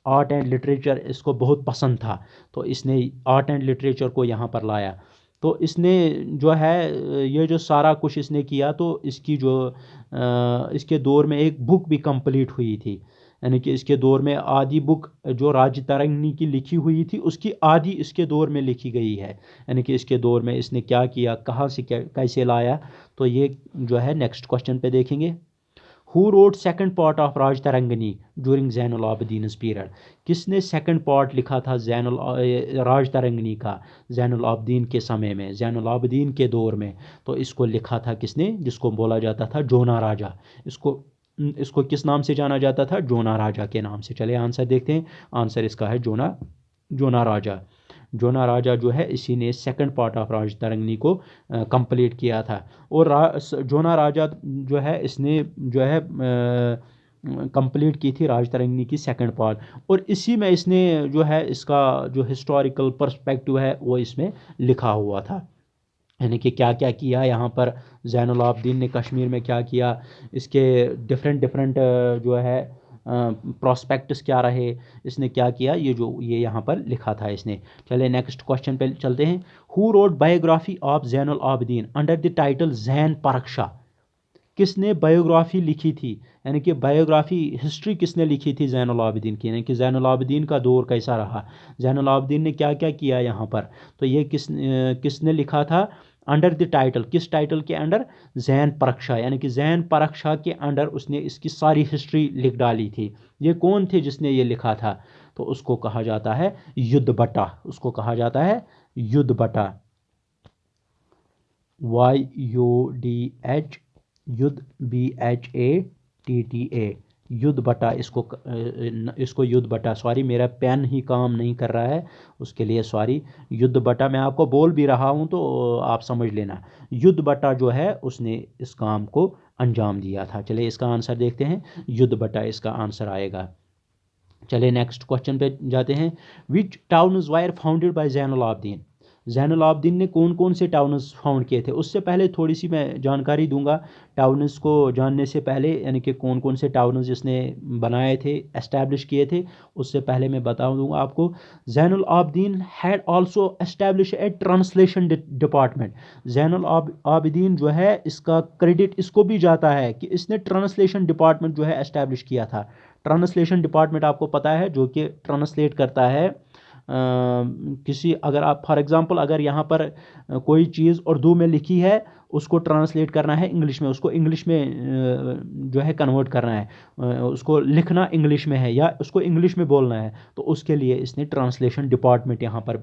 आर्ट एंड लिटरेचर इसको बहुत पसंद था, तो इसने आर्ट एंड लिटरेचर को यहाँ पर लाया। तो इसने जो है ये जो सारा कुछ इसने किया, तो इसकी जो इसके दौर में एक बुक भी कंप्लीट हुई थी। यानी कि इसके दौर में आधी बुक जो राज तरंगिणी की लिखी हुई थी उसकी आधी इसके दौर में लिखी गई है। यानी कि इसके दौर में इसने क्या किया, कहाँ से क्या कैसे लाया, तो ये जो है नेक्स्ट क्वेश्चन पे देखेंगे। Who wrote second part of Raj Tarangini during Zainul Abidin period. किसने सेकंड पार्ट लिखा था राज तरंगिणी का ज़ैनुल आबिदीन के समय में, ज़ैनुल आबिदीन के दौर में? तो इसको लिखा था किसने? जिसको बोला जाता था जोना राजा। इसको किस नाम से जाना जाता था? जोना राजा के नाम से। चले आंसर देखते हैं। आंसर इसका है जोना राजा। जोना राजा जो है इसी ने सेकंड पार्ट ऑफ राज तरंगिणी को कंप्लीट किया था। और जोना राजा जो है इसने जो है कंप्लीट की थी राज तरंगिणी की सेकंड पार्ट। और इसी में इसने जो है इसका जो हिस्टोरिकल पर्सपेक्टिव है वो इसमें लिखा हुआ था। यानी कि क्या क्या किया यहाँ पर ज़ैनुल आबिदीन ने कश्मीर में, क्या किया, इसके डिफरेंट डिफरेंट जो है प्रोस्पेक्ट्स क्या रहे, इसने क्या किया, ये यहाँ पर लिखा था इसने। चलिए नेक्स्ट क्वेश्चन पे चलते हैं। Who wrote biography of Zainul Abidin under the title Zain Prakasha. किसने बायोग्राफी लिखी थी? यानी कि बायोग्राफी हिस्ट्री किसने लिखी थी ज़ैनुल आबिदीन की, यानी कि ज़ैनुल आबिदीन का दौर कैसा रहा, ज़ैनुल आबिदीन ने क्या क्या किया यहाँ पर, तो ये किसने लिखा था? अंडर द टाइटल, किस टाइटल के अंडर? ज़ैन परखशा। यानी कि ज़ैन परखशा के अंडर उसने इसकी सारी हिस्ट्री लिख डाली थी। ये कौन थे जिसने ये लिखा था? तो उसको कहा जाता है युद्ध बटा। उसको कहा जाता है युद्ध बटा, YUDH, युद्ध BHATTA, युद्ध बटा। इसको युद्ध बटा, सॉरी मेरा पेन ही काम नहीं कर रहा है, उसके लिए सॉरी। युद्ध बटा मैं आपको बोल भी रहा हूँ तो आप समझ लेना। युद्ध बटा जो है उसने इस काम को अंजाम दिया था। चलिए इसका आंसर देखते हैं। युद्ध बटा इसका आंसर आएगा। चलिए नेक्स्ट क्वेश्चन पे जाते हैं। Which towns were founded by Zainul Abidin. Zainul Abidin ने कौन कौन से टाउन्स फाउंड किए थे? उससे पहले थोड़ी सी मैं जानकारी दूंगा टाउन्स को जानने से पहले, यानी कि कौन कौन से टाउन्स इसने बनाए थे, एस्टैब्लिश किए थे, उससे पहले मैं बता दूंगा आपको। Zainul Abidin had also establish A translation department. Zainul Abidin जो है इसका क्रेडिट इसको भी जाता है कि इसने ट्रांसलेशन डिपार्टमेंट जो है एस्टैब्लिश किया था। ट्रांसलेशन डिपार्टमेंट आपको पता है, जो कि ट्रांसलेट करता है किसी अगर आप फॉर एग्जांपल अगर यहाँ पर कोई चीज़ उर्दू में लिखी है, उसको ट्रांसलेट करना है इंग्लिश में, उसको इंग्लिश में जो है कन्वर्ट करना है, उसको लिखना इंग्लिश में है या उसको इंग्लिश में बोलना है, तो उसके लिए इसने ट्रांसलेशन डिपार्टमेंट यहाँ पर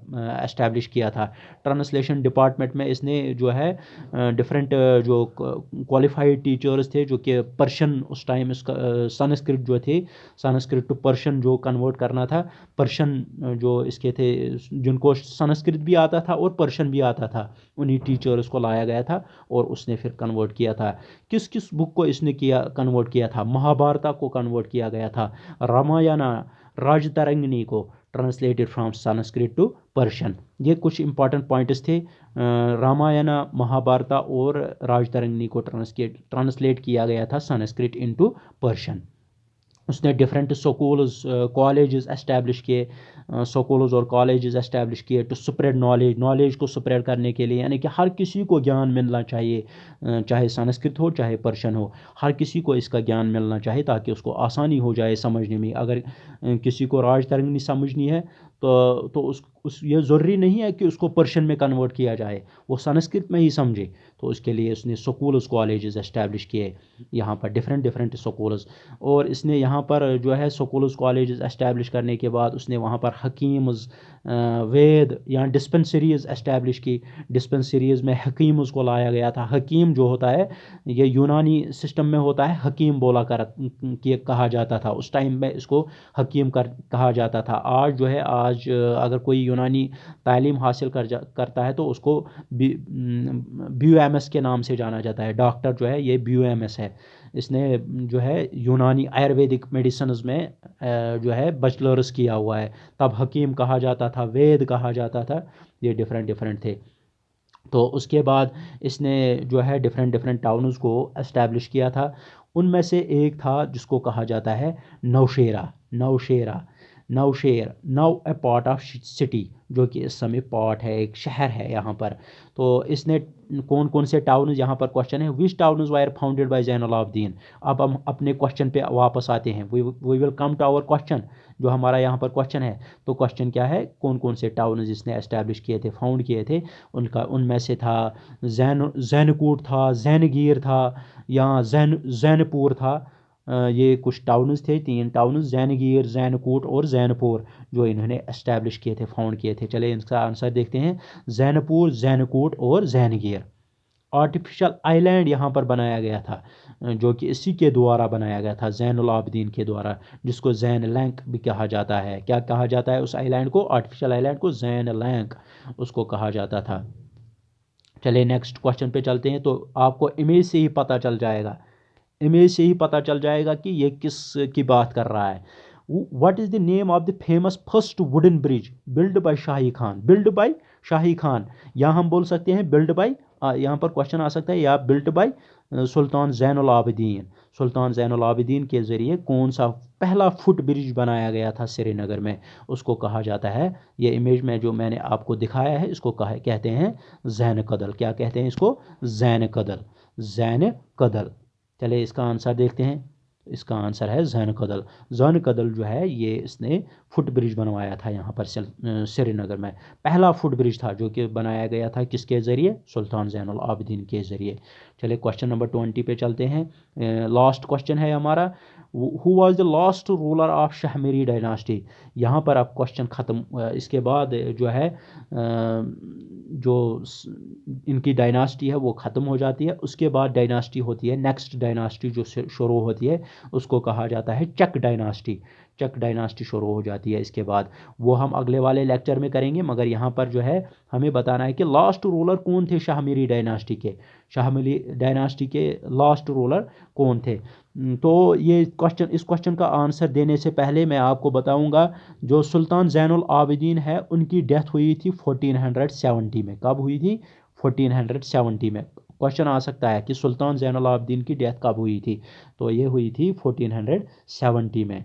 एस्टैब्लिश किया था। ट्रांसलेशन डिपार्टमेंट में इसने जो है डिफरेंट जो क्वालिफाइड टीचर्स थे, जो कि पर्शियन उस टाइम इसका संस्कृत जो थे, संस्कृत टू पर्शियन जो कन्वर्ट करना था, पर्शियन जो इसके थे जिनको संस्कृत भी आता था और पर्शियन भी आता था, उन्हीं टीचर्स को लाया गया था और उसने फिर कन्वर्ट किया था। किस किस बुक को इसने किया कन्वर्ट किया था? महाभारता को कन्वर्ट किया गया था, रामायणा राजतरंगिणी को translated from Sanskrit to Persian. ये कुछ इंपॉर्टेंट पॉइंट्स थे। रामायणा, महाभारता और राजतरंगिणी को ट्रांसलेट किया गया था संस्कृत इनटू पर्शियन। उसने डिफरेंट स्कूल्स कॉलेजेस एस्टैब्लिश किए, स्कूल्स और कॉलेजेस एस्टैब्लिश किए टू स्प्रेड नॉलेज को स्प्रेड करने के लिए, यानी कि हर किसी को ज्ञान मिलना चाहिए, चाहे संस्कृत हो चाहे पर्शियन हो, हर किसी को इसका ज्ञान मिलना चाहिए ताकि उसको आसानी हो जाए समझने में। अगर किसी को राजतरंगिणी समझनी है तो उस ये ज़रूरी नहीं है कि उसको पर्शियन में कन्वर्ट किया जाए, वो संस्कृत में ही समझे। तो उसके लिए उसने स्कूल्स कॉलेजेस एस्टैब्लिश किए यहाँ पर, डिफरेंट स्कूल्स। और इसने यहाँ पर जो है स्कूल्स कॉलेजेस एस्टैब्लिश करने के बाद उसने वहाँ पर हकीम्स, वेद या डिस्पेंसरीज एस्टैब्लिश की। डिस्पेंसरीज में हकीम्स को लाया गया था। हकीम जो होता है ये यूनानी सिस्टम में होता है, हकीम कहा जाता था उस टाइम में, इसको हकीम कहा जाता था। आज जो है आज अगर कोई यूनानी तालीम हासिल करता है तो उसको BUMS के नाम से जाना जाता है। डॉक्टर जो है ये BUMS है। इसने जो है यूनानी आयुर्वेदिक मेडिसिन में जो है बैचलर्स किया हुआ है। तब हकीम कहा जाता था, वेद कहा जाता था, ये डिफरेंट थे। तो उसके बाद इसने जो है डिफरेंट टाउन्स को एस्टैब्लिश किया था। उनमें से एक था जिसको कहा जाता है Naushehr, now a part of city, जो कि इस समय पार्ट है, एक शहर है यहाँ पर। तो इसने कौन कौन से टाउन, यहाँ पर क्वेश्चन है which towns were founded by Zainul Abidin. अब हम अपने क्वेश्चन पे वापस आते हैं, we will come to our question, जो हमारा यहाँ पर क्वेश्चन है। तो क्वेश्चन क्या है, कौन कौन से टाउन जिसने एस्टैब्लिश किए थे, फाउंड किए थे, उनमें से था जैनकूट था, जैनगीर था, या जैनपुर था। ये कुछ टाउन्स थे, 3 टाउन्स, जैनगीर, जैनकूट और जैनपुर, जो इन्होंने एस्टैब्लिश किए थे, फाउंड किए थे। चले इनका आंसर देखते हैं, जैनपुर, जैनकूट और जैनगीर। आर्टिफिशियल आइलैंड यहाँ पर बनाया गया था, जो कि इसी के द्वारा बनाया गया था, ज़ैनुल आबदीन के द्वारा, जिसको जैन लैंक भी कहा जाता है। क्या कहा जाता है उस आइलैंड को? आर्टिफिशियल आइलैंड को जैन लैंक उसको कहा जाता था। चलिए नेक्स्ट क्वेश्चन पे चलते हैं। तो आपको इमेज से ही पता चल जाएगा, कि ये किस की बात कर रहा है। What is the name of the famous first wooden bridge build by Shahi Khan. या हम बोल सकते हैं बिल्ड बाय, यहाँ पर क्वेश्चन आ सकता है, या बिल्ट बाय सुल्तान जैनुल आबिदीन के ज़रिए कौन सा पहला फुट ब्रिज बनाया गया था श्रीनगर में, उसको कहा जाता है। ये इमेज में जो मैंने आपको दिखाया है, इसको कहते हैं जैन कदल। क्या कहते हैं इसको? जैन कदल। चलिए इसका आंसर देखते हैं। इसका आंसर है जैन कदल जो है ये इसने फुट ब्रिज बनवाया था यहाँ पर श्रीनगर में। पहला फुट ब्रिज था जो कि बनाया गया था किसके ज़रिए? सुल्तान जैनुल आबिदीन के ज़रिए। चलिए क्वेश्चन नंबर 20 पे चलते हैं। लास्ट क्वेश्चन है हमारा, who was the last ruler of Shahmiri dynasty. यहाँ पर अब क्वेश्चन ख़त्म। इसके बाद जो है जो इनकी डायनास्टी है वो ख़त्म हो जाती है। उसके बाद डायनास्टी होती है, नेक्स्ट डायनास्टी जो शुरू होती है उसको कहा जाता है चक डायनास्टी शुरू हो जाती है इसके बाद। वो हम अगले वाले लेक्चर में करेंगे, मगर यहाँ पर जो है हमें बताना है कि लास्ट रूलर कौन थे शाहमीरी डायनास्टी के लास्ट रूलर कौन थे। तो ये इस क्वेश्चन का आंसर देने से पहले मैं आपको बताऊंगा, जो सुल्तान जैनुल आबिदीन है उनकी डेथ हुई थी 1470 में। कब हुई थी? 1470 में। क्वेश्चन आ सकता है कि सुल्तान जैनुल आबिदीन की डेथ कब हुई थी, तो ये हुई थी 1470 में।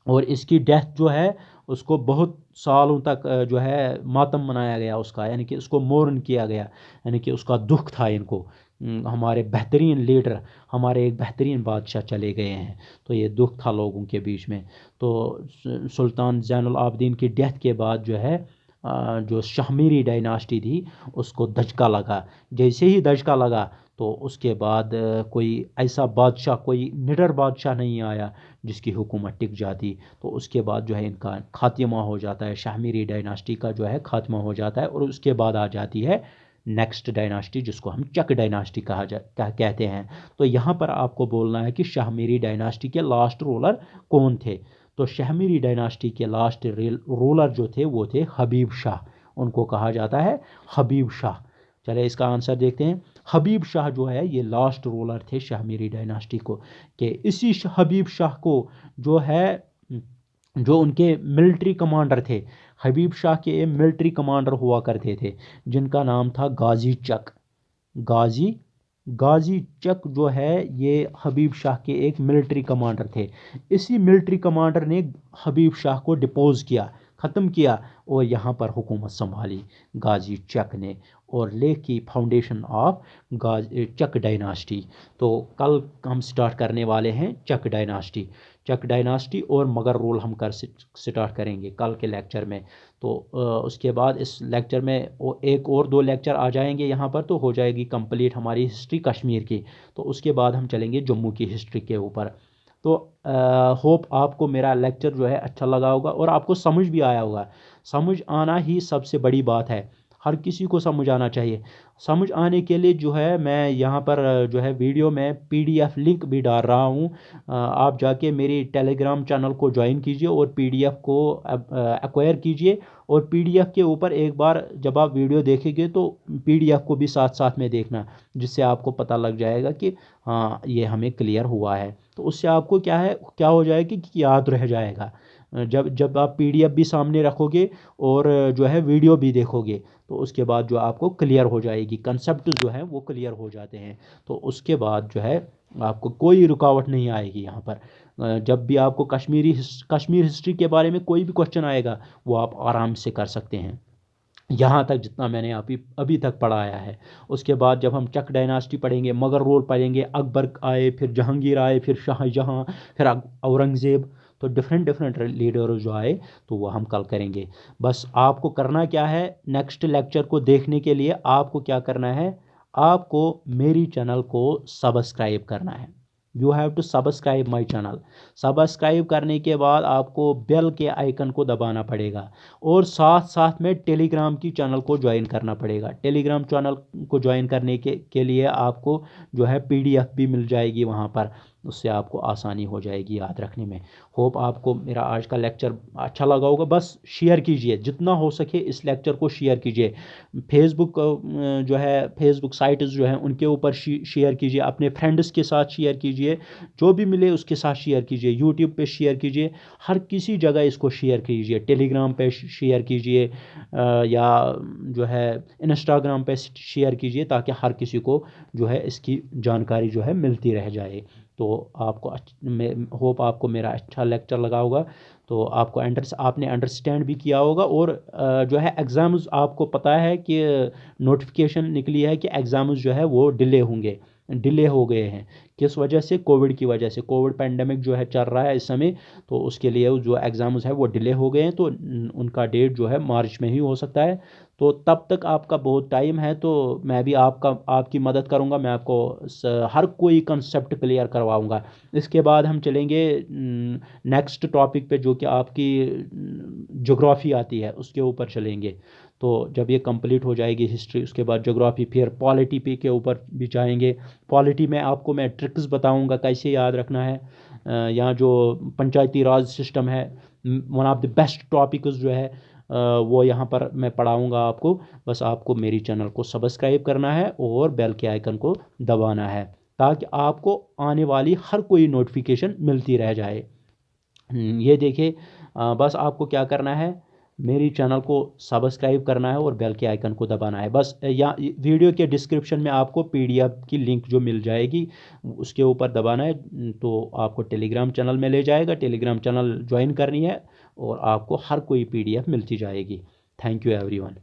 और इसकी डेथ जो है उसको बहुत सालों तक जो है मातम मनाया गया उसका, यानी कि उसको मोर्न किया गया, यानी कि उसका दुख था इनको हमारे बेहतरीन लीडर, हमारे एक बेहतरीन बादशाह चले गए हैं। तो ये दुख था लोगों के बीच में। तो सुल्तान ज़ैनुल आबिदीन की डेथ के बाद जो है जो शाहमीरी डायनास्टी थी उसको धचका लगा। जैसे ही धचका लगा तो उसके बाद कोई ऐसा बादशाह, कोई निडर बादशाह नहीं आया जिसकी हुकूमत टिक जाती। तो उसके बाद जो है इनका खात्मा हो जाता है, शाहमीरी डायनास्टी का जो है खात्मा हो जाता है। और उसके बाद आ जाती है नेक्स्ट डायनास्टी जिसको हम चक डायनास्टी कहते हैं। तो यहाँ पर आपको बोलना है कि शाहमीरी डायनास्टी के लास्ट रूलर कौन थे। तो शाहमीरी डायनास्टी के लास्ट रूलर जो थे वो थे हबीब शाह, उनको कहा जाता है हबीब शाह। चले इसका आंसर देखते हैं। हबीब शाह जो है ये लास्ट रूलर थे शाहमीरी डायनास्टी को। कि इसी हबीब शाह को जो है, जो उनके मिलिट्री कमांडर थे, हबीब शाह के मिलिट्री कमांडर हुआ करते थे जिनका नाम था गाजी चक। गाजी गाजी चक जो है ये हबीब शाह के एक मिलिट्री कमांडर थे। इसी मिलिट्री कमांडर ने हबीब शाह को डिपोज किया, ख़त्म किया और यहाँ पर हुकूमत संभाली गाजी चक ने, और लेकी फाउंडेशन ऑफ चक डायनास्टी। तो कल हम स्टार्ट करने वाले हैं चक डायनास्टी। चक डायनास्टी और मगर रूल हम स्टार्ट करेंगे कल के लेक्चर में। तो उसके बाद इस लेक्चर में एक और दो लेक्चर आ जाएंगे यहाँ पर, तो हो जाएगी कंप्लीट हमारी हिस्ट्री कश्मीर की। तो उसके बाद हम चलेंगे जम्मू की हिस्ट्री के ऊपर। तो होप आपको मेरा लेक्चर जो है अच्छा लगा होगा और आपको समझ भी आया होगा। समझ आना ही सबसे बड़ी बात है, हर किसी को समझ आना चाहिए। समझ आने के लिए जो है मैं यहाँ पर जो है वीडियो में पीडीएफ लिंक भी डाल रहा हूँ। आप जाके मेरी टेलीग्राम चैनल को ज्वाइन कीजिए और पीडीएफ को एक्वायर कीजिए। और पीडीएफ के ऊपर एक बार जब आप वीडियो देखेंगे तो पीडीएफ को भी साथ साथ में देखना, जिससे आपको पता लग जाएगा कि हाँ ये हमें क्लियर हुआ है। तो उससे आपको क्या है, क्या हो जाएगा कि याद रह जाएगा। जब जब आप पीडीएफ भी सामने रखोगे और जो है वीडियो भी देखोगे तो उसके बाद जो आपको क्लियर हो जाएगी, कंसेप्ट जो है वो क्लियर हो जाते हैं। तो उसके बाद जो है आपको कोई रुकावट नहीं आएगी यहाँ पर। जब भी आपको कश्मीर हिस्ट्री के बारे में कोई भी क्वेश्चन आएगा वो आप आराम से कर सकते हैं, यहाँ तक जितना मैंने अभी अभी तक पढ़ाया है। उसके बाद जब हम चक डायनास्टी पढ़ेंगे, मगर रूल पढ़ेंगे, अकबर आए, फिर जहांगीर आए, फिर शाहजहाँ, फिर औरंगज़ेब, तो डिफरेंट डिफरेंट लीडर जो आए तो वो हम कल करेंगे। बस आपको करना क्या है, नेक्स्ट लेक्चर को देखने के लिए आपको क्या करना है, आपको मेरी चैनल को सब्सक्राइब करना है। You have to subscribe my channel. Subscribe करने के बाद आपको बेल के आइकन को दबाना पड़ेगा और साथ साथ में टेलीग्राम की चैनल को ज्वाइन करना पड़ेगा। टेलीग्राम चैनल को ज्वाइन करने के लिए आपको जो है पीडीएफ भी मिल जाएगी वहाँ पर, उससे आपको आसानी हो जाएगी याद रखने में। होप आपको मेरा आज का लेक्चर अच्छा लगा होगा। बस शेयर कीजिए, जितना हो सके इस लेक्चर को शेयर कीजिए। फेसबुक जो है, फेसबुक साइट्स जो हैं उनके ऊपर शेयर कीजिए, अपने फ्रेंड्स के साथ शेयर कीजिए, जो भी मिले उसके साथ शेयर कीजिए, यूट्यूब पे शेयर कीजिए, हर किसी जगह इसको शेयर कीजिए। टेलीग्राम पे शेयर कीजिए या जो है इंस्टाग्राम पे शेयर कीजिए, ताकि हर किसी को जो है इसकी जानकारी जो है मिलती रह जाए। तो आपको होप आपको मेरा अच्छा लेक्चर लगा होगा। तो आपको आपने अंडरस्टैंड भी किया होगा। और जो है एग्ज़ाम्स, आपको पता है कि नोटिफिकेशन निकली है कि एग्ज़ाम्स जो है वो डिले होंगे, डिले हो गए हैं। किस वजह से? कोविड की वजह से। कोविड पेंडेमिक जो है चल रहा है इस समय, तो उसके लिए जो एग्ज़ाम्स है वो डिले हो गए हैं। तो उनका डेट जो है मार्च में ही हो सकता है। तो तब तक आपका बहुत टाइम है, तो मैं भी आपकी मदद करूंगा। मैं आपको हर कोई कंसेप्ट क्लियर करवाऊंगा। इसके बाद हम चलेंगे नेक्स्ट टॉपिक पे, जो कि आपकी ज्योग्राफी आती है उसके ऊपर चलेंगे। तो जब ये कंप्लीट हो जाएगी हिस्ट्री, उसके बाद ज्योग्राफी, फिर पॉलिटी पे के ऊपर भी जाएंगे। पॉलिटी में आपको मैं ट्रिक्स बताऊंगा कैसे याद रखना है। यहाँ जो पंचायती राज सिस्टम है, one of the best topics जो है वो यहाँ पर मैं पढ़ाऊँगा आपको। बस आपको मेरी चैनल को सब्सक्राइब करना है और बेल के आइकन को दबाना है, ताकि आपको आने वाली हर कोई नोटिफिकेशन मिलती रह जाए। ये देखिए, बस आपको क्या करना है, मेरी चैनल को सब्सक्राइब करना है और बेल के आइकन को दबाना है बस। या वीडियो के डिस्क्रिप्शन में आपको पीडीएफ की लिंक जो मिल जाएगी उसके ऊपर दबाना है, तो आपको टेलीग्राम चैनल में ले जाएगा। टेलीग्राम चैनल ज्वाइन करनी है और आपको हर कोई पीडीएफ मिलती जाएगी। Thank you everyone.